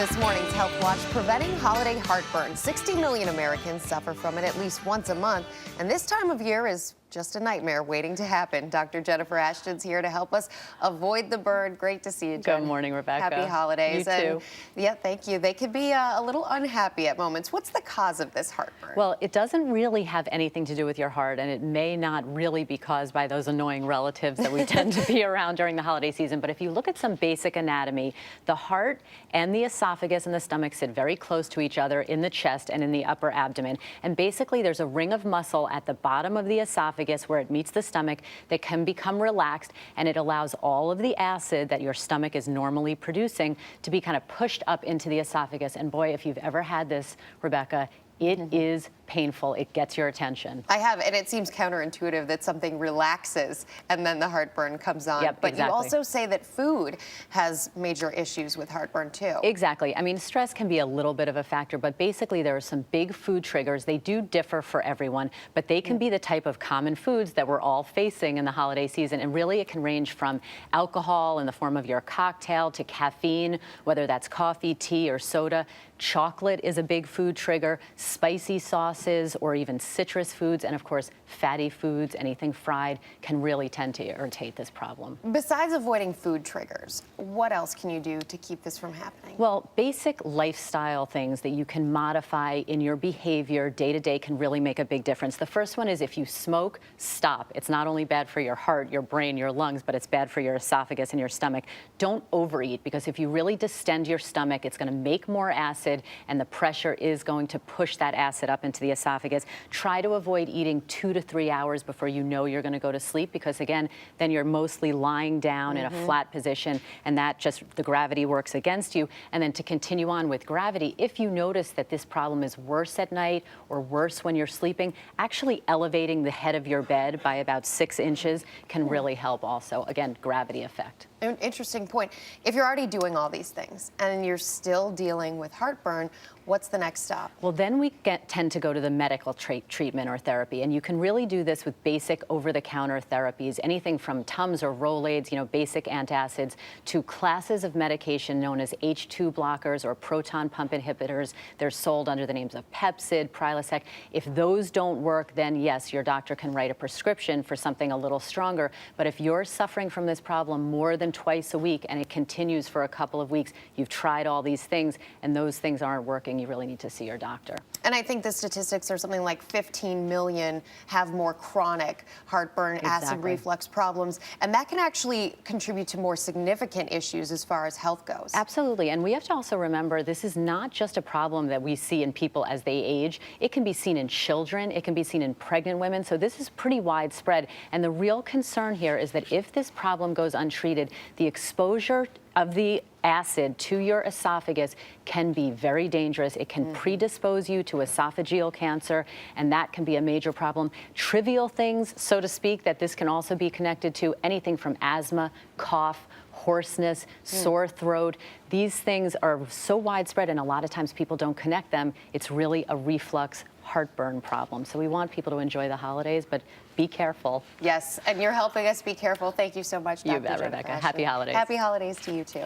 this morning's Health Watch, preventing holiday heartburn. 60 million Americans suffer from it at least once a month, and this time of year is just a nightmare waiting to happen. Dr. Jennifer Ashton's here to help us avoid the burn. Great to see you, Jen. Good morning, Rebecca. Happy holidays. You too. And, yeah, thank you. They could be a little unhappy at moments. What's the cause of this heartburn? Well, it doesn't really have anything to do with your heart, and it may not really be caused by those annoying relatives that we tend to be around during the holiday season. But if you look at some basic anatomy, the heart and the esophagus and the stomach sit very close to each other in the chest and in the upper abdomen. And basically, there's a ring of muscle at the bottom of the esophagus where it meets the stomach that can become relaxed, and it allows all of the acid that your stomach is normally producing to be kind of pushed up into the esophagus. And boy, if you've ever had this, Rebecca, it is painful. It gets your attention. I have, and it seems counterintuitive that something relaxes and then the heartburn comes on. Yep, but exactly. You also say that food has major issues with heartburn too. Exactly. I mean, stress can be a little bit of a factor, but basically there are some big food triggers. They do differ for everyone, but they can be the type of common foods that we're all facing in the holiday season. And really it can range from alcohol in the form of your cocktail to caffeine, whether that's coffee, tea, or soda. Chocolate is a big food trigger, spicy sauces, or even citrus foods, and of course, fatty foods, anything fried, can really tend to irritate this problem. Besides avoiding food triggers, what else can you do to keep this from happening? Well, basic lifestyle things that you can modify in your behavior day to day can really make a big difference. The first one is if you smoke, stop. It's not only bad for your heart, your brain, your lungs, but it's bad for your esophagus and your stomach. Don't overeat, because if you really distend your stomach, it's going to make more acid, and the pressure is going to push that acid up into the esophagus. Try to avoid eating 2 to 3 hours before you know you're going to go to sleep, because again, then you're mostly lying down in a flat position, and that just, the gravity works against you. And then to continue on with gravity, if you notice that this problem is worse at night or worse when you're sleeping, actually elevating the head of your bed by about 6 inches can really help also. Again, gravity effect. An interesting point. If you're already doing all these things and you're still dealing with heartburn, what's the next stop? Well, then we tend to go to the medical treatment or therapy, and you can really do this with basic over-the-counter therapies, anything from Tums or Rolaids, basic antacids, to classes of medication known as H2 blockers or proton pump inhibitors. They're sold under the names of Pepcid, Prilosec. If those don't work, then yes, your doctor can write a prescription for something a little stronger. But if you're suffering from this problem more than twice a week and it continues for a couple of weeks, you've tried all these things and those things aren't working, you really need to see your doctor. And I think the statistics are something like 15 million have more chronic heartburn, acid reflux problems, and that can actually contribute to more significant issues as far as health goes. Absolutely, and we have to also remember this is not just a problem that we see in people as they age. It can be seen in children, it can be seen in pregnant women, so this is pretty widespread. And the real concern here is that if this problem goes untreated, the exposure of the acid to your esophagus can be very dangerous. It can predispose you to esophageal cancer, and that can be a major problem. Trivial things, so to speak, that this can also be connected to, anything from asthma, cough, hoarseness, sore throat. These things are so widespread, and a lot of times people don't connect them. It's really a reflux heartburn problem. So we want people to enjoy the holidays, but be careful. Yes, and you're helping us be careful. Thank you so much, Dr. You bet, Jennifer Rebecca. Ashton. Happy holidays. Happy holidays to you too.